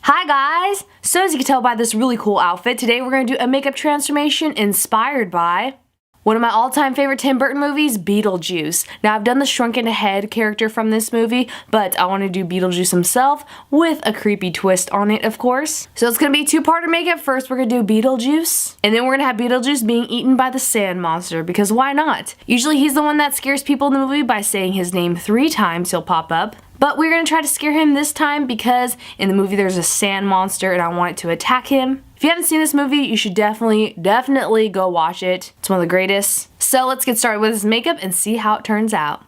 Hi guys! So as you can tell by this really cool outfit, today we're going to do a makeup transformation inspired by one of my all-time favorite Tim Burton movies, Beetlejuice. Now I've done the shrunken head character from this movie, but I want to do Beetlejuice himself with a creepy twist on it, of course. So it's going to be a two-parter makeup. First we're going to do Beetlejuice, and then we're going to have Beetlejuice being eaten by the sand monster, because why not? Usually he's the one that scares people in the movie by saying his name 3 times, he'll pop up. But we're going to try to scare him this time because in the movie there's a sand monster and I want it to attack him. If you haven't seen this movie, you should definitely go watch it. It's one of the greatest. So let's get started with his makeup and see how it turns out.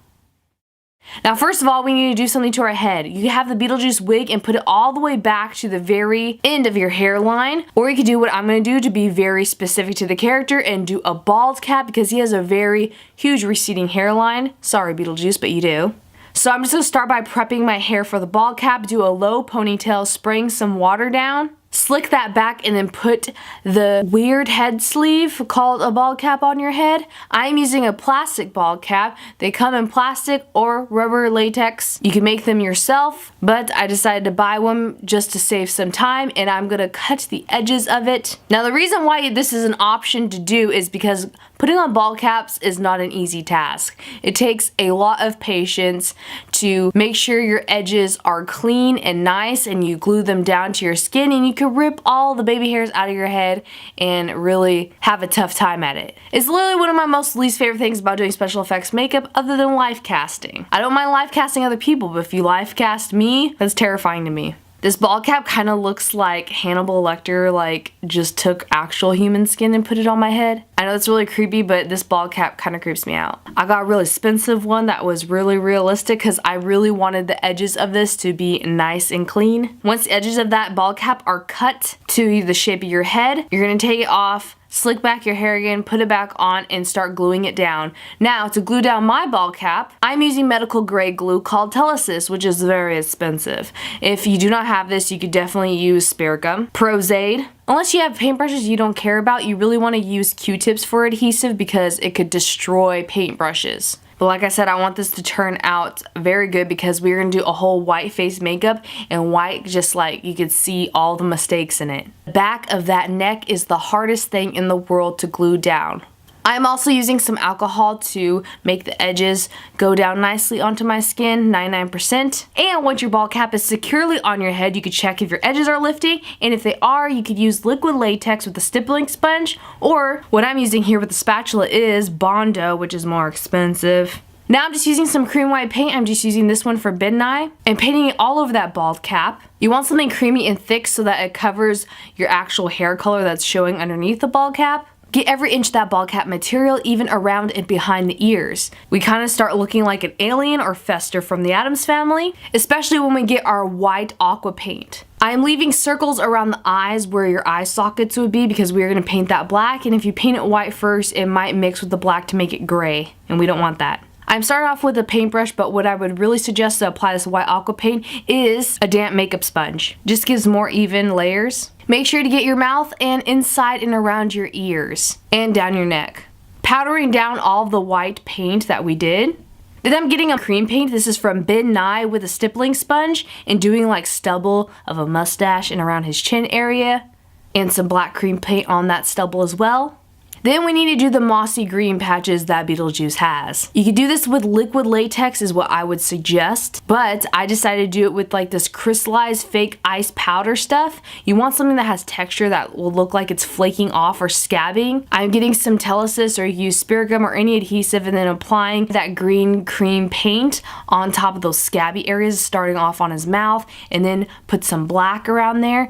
Now first of all, we need to do something to our head. You can have the Beetlejuice wig and put it all the way back to the very end of your hairline. Or you could do what I'm going to do to be very specific to the character and do a bald cap because he has a very huge receding hairline. Sorry Beetlejuice, but you do. So I'm just going to start by prepping my hair for the bald cap, do a low ponytail, spraying some water down, slick that back, and then put the weird head sleeve called a bald cap on your head. I'm using a plastic bald cap. They come in plastic or rubber latex. You can make them yourself, but I decided to buy one just to save some time, and I'm going to cut the edges of it. Now the reason why this is an option to do is because putting on bald caps is not an easy task. It takes a lot of patience to make sure your edges are clean and nice and you glue them down to your skin, and you can rip all the baby hairs out of your head and really have a tough time at it. It's literally one of my most least favorite things about doing special effects makeup other than life casting. I don't mind life casting other people, but if you life cast me, that's terrifying to me. This bald cap kind of looks like Hannibal Lecter just took actual human skin and put it on my head. I know it's really creepy, but this bald cap kind of creeps me out. I got a really expensive one that was really realistic because I really wanted the edges of this to be nice and clean. Once the edges of that bald cap are cut to the shape of your head, you're going to take it off, slick back your hair again, put it back on, and start gluing it down. Now, to glue down my bald cap, I'm using medical grade glue called Telesis, which is very expensive. If you do not have this, you could definitely use spare gum. Prosaide. Unless you have paintbrushes you don't care about, you really want to use Q-tips for adhesive because it could destroy paintbrushes. But like I said, I want this to turn out very good because we're going to do a whole white face makeup, and white just like you could see all the mistakes in it. The back of that neck is the hardest thing in the world to glue down. I'm also using some alcohol to make the edges go down nicely onto my skin, 99%. And once your bald cap is securely on your head, you can check if your edges are lifting, and if they are, you could use liquid latex with a stippling sponge, or what I'm using here with the spatula is Bondo, which is more expensive. Now I'm just using some cream white paint. I'm just using this one for Ben Nye and painting it all over that bald cap. You want something creamy and thick so that it covers your actual hair color that's showing underneath the bald cap. Get every inch of that bald cap material, even around and behind the ears. We kind of start looking like an alien or Fester from the Addams Family, especially when we get our white aqua paint. I am leaving circles around the eyes where your eye sockets would be because we are going to paint that black, and if you paint it white first, it might mix with the black to make it gray, and we don't want that. I'm starting off with a paintbrush, but what I would really suggest to apply this white aqua paint is a damp makeup sponge. Just gives more even layers. Make sure to get your mouth and inside and around your ears and down your neck. Powdering down all the white paint that we did. Then I'm getting a cream paint. This is from Ben Nye with a stippling sponge and doing like stubble of a mustache and around his chin area, and some black cream paint on that stubble as well. Then we need to do the mossy green patches that Beetlejuice has. You could do this with liquid latex is what I would suggest, but I decided to do it with like this crystallized fake ice powder stuff. You want something that has texture that will look like it's flaking off or scabbing. I'm getting some Telesis or use spirit gum or any adhesive and then applying that green cream paint on top of those scabby areas, starting off on his mouth, and then put some black around there.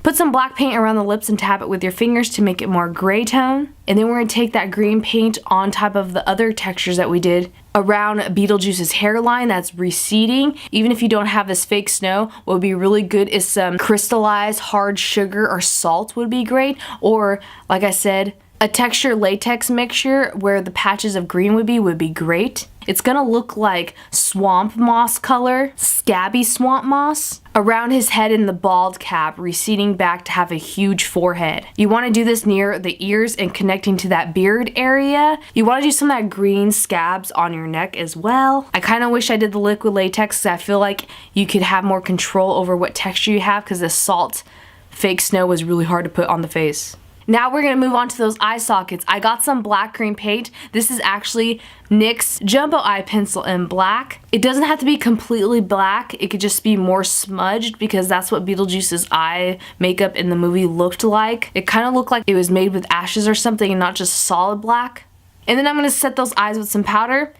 Put some black paint around the lips and tap it with your fingers to make it more gray tone. And then we're going to take that green paint on top of the other textures that we did around Beetlejuice's hairline that's receding. Even if you don't have this fake snow, what would be really good is some crystallized hard sugar or salt would be great. Or, like I said, A texture latex mixture where the patches of green would be great. It's gonna look like swamp moss color, scabby swamp moss, around his head in the bald cap, receding back to have a huge forehead. You want to do this near the ears and connecting to that beard area. You want to do some of that green scabs on your neck as well. I kind of wish I did the liquid latex because I feel like you could have more control over what texture you have, because the salt fake snow was really hard to put on the face. Now we're going to move on to those eye sockets. I got some black cream paint. This is actually NYX Jumbo Eye Pencil in black. It doesn't have to be completely black. It could just be more smudged, because that's what Beetlejuice's eye makeup in the movie looked like. It kind of looked like it was made with ashes or something and not just solid black. And then I'm going to set those eyes with some powder.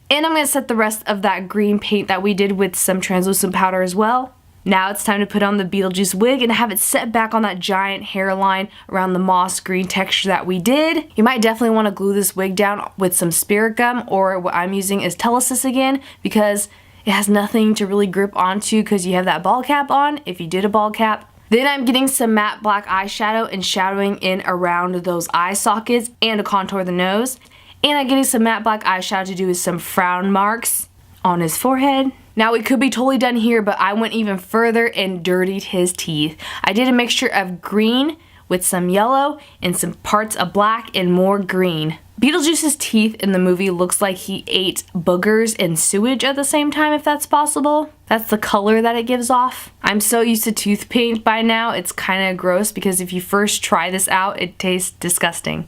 And I'm going to set the rest of that green paint that we did with some translucent powder as well. Now it's time to put on the Beetlejuice wig and have it set back on that giant hairline around the moss green texture that we did. You might definitely want to glue this wig down with some spirit gum, or what I'm using is Telesis again, because it has nothing to really grip onto because you have that ball cap on, if you did a ball cap. Then I'm getting some matte black eyeshadow and shadowing in around those eye sockets and to contour the nose. And I'm getting some matte black eyeshadow to do with some frown marks on his forehead. Now we could be totally done here, but I went even further and dirtied his teeth. I did a mixture of green with some yellow and some parts of black and more green. Beetlejuice's teeth in the movie looks like he ate boogers and sewage at the same time, if that's possible. That's the color that it gives off. I'm so used to tooth paint by now, it's kind of gross, because if you first try this out, it tastes disgusting.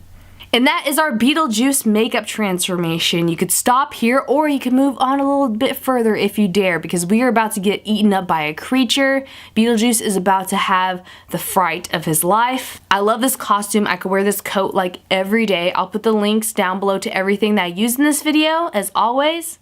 And that is our Beetlejuice makeup transformation. You could stop here, or you could move on a little bit further if you dare, because we are about to get eaten up by a creature. Beetlejuice is about to have the fright of his life. I love this costume. I could wear this coat like every day. I'll put the links down below to everything that I used in this video, as always.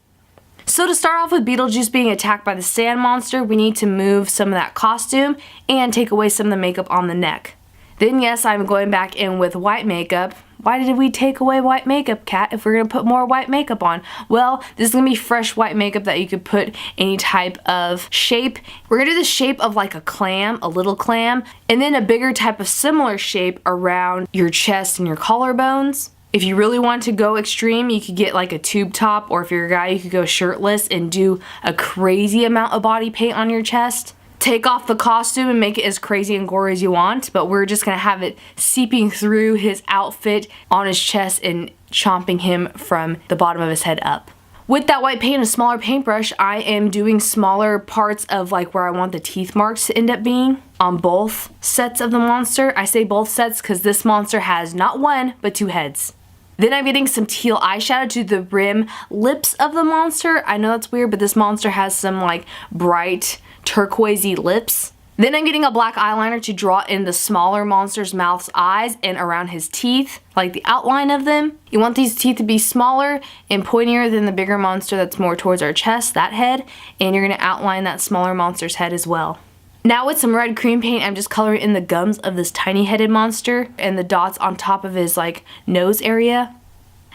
So to start off with Beetlejuice being attacked by the sand monster, we need to move some of that costume and take away some of the makeup on the neck. Then yes, I'm going back in with white makeup. Why did we take away white makeup, Kat, if we're going to put more white makeup on? Well, this is going to be fresh white makeup that you could put any type of shape. We're going to do the shape of like a clam, a little clam, and then a bigger type of similar shape around your chest and your collarbones. If you really want to go extreme, you could get like a tube top, or if you're a guy, you could go shirtless and do a crazy amount of body paint on your chest. Take off the costume and make it as crazy and gory as you want, but we're just gonna have it seeping through his outfit on his chest and chomping him from the bottom of his head up. With that white paint and a smaller paintbrush, I am doing smaller parts of like where I want the teeth marks to end up being on both sets of the monster. I say both sets because this monster has not one, but two heads. Then I'm getting some teal eyeshadow to the rim lips of the monster. I know that's weird, but this monster has some like bright turquoisey lips. Then I'm getting a black eyeliner to draw in the smaller monster's mouth's eyes and around his teeth, like the outline of them. You want these teeth to be smaller and pointier than the bigger monster that's more towards our chest, that head, and you're gonna outline that smaller monster's head as well. Now with some red cream paint, I'm just coloring in the gums of this tiny headed monster and the dots on top of his like nose area.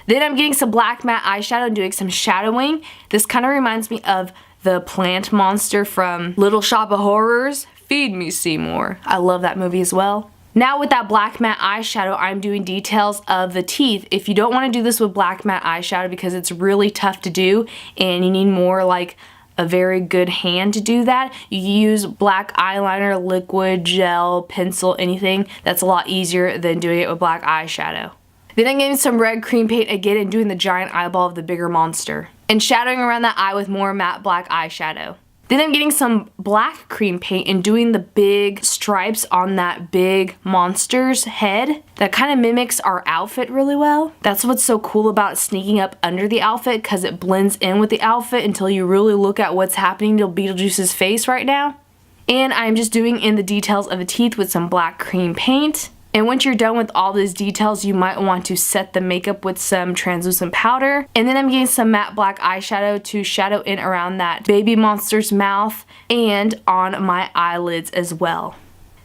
Then I'm getting some black matte eyeshadow and doing some shadowing. This kind of reminds me of the plant monster from Little Shop of Horrors. Feed me, Seymour. I love that movie as well. Now with that black matte eyeshadow, I'm doing details of the teeth. If you don't want to do this with black matte eyeshadow because it's really tough to do and you need more like a very good hand to do that, you use black eyeliner, liquid, gel, pencil, anything. That's a lot easier than doing it with black eyeshadow. Then I'm getting some red cream paint again and doing the giant eyeball of the bigger monster, and shadowing around that eye with more matte black eyeshadow. Then I'm getting some black cream paint and doing the big stripes on that big monster's head. That kind of mimics our outfit really well. That's what's so cool about sneaking up under the outfit, because it blends in with the outfit until you really look at what's happening to Beetlejuice's face right now. And I'm just doing in the details of the teeth with some black cream paint. And once you're done with all these details, you might want to set the makeup with some translucent powder. And then I'm getting some matte black eyeshadow to shadow in around that baby monster's mouth and on my eyelids as well.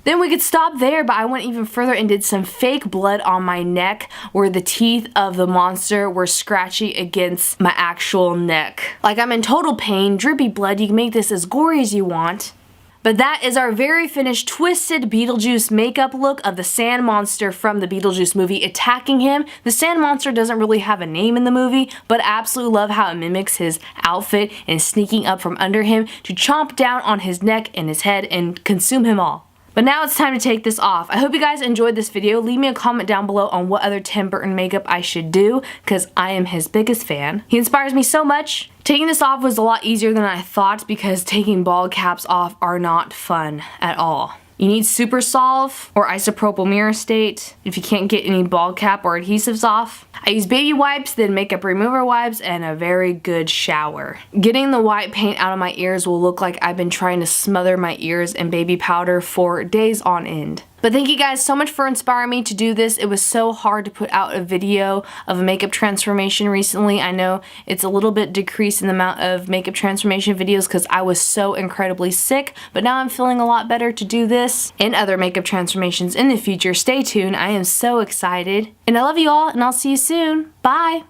Then we could stop there, but I went even further and did some fake blood on my neck where the teeth of the monster were scratchy against my actual neck. Like I'm in total pain, drippy blood. You can make this as gory as you want. But that is our very finished twisted Beetlejuice makeup look of the sand monster from the Beetlejuice movie attacking him. The sand monster doesn't really have a name in the movie, but I absolutely love how it mimics his outfit and sneaking up from under him to chomp down on his neck and his head and consume him all. But now it's time to take this off. I hope you guys enjoyed this video. Leave me a comment down below on what other Tim Burton makeup I should do, because I am his biggest fan. He inspires me so much. Taking this off was a lot easier than I thought because taking bald caps off are not fun at all. You need Super Solve or isopropyl myristate if you can't get any bald cap or adhesives off. I use baby wipes, then makeup remover wipes, and a very good shower. Getting the white paint out of my ears will look like I've been trying to smother my ears in baby powder for days on end. But thank you guys so much for inspiring me to do this. It was so hard to put out a video of a makeup transformation recently. I know it's a little bit decreased in the amount of makeup transformation videos because I was so incredibly sick, but now I'm feeling a lot better to do this and other makeup transformations in the future. Stay tuned. I am so excited. And I love you all, and I'll see you soon. Bye!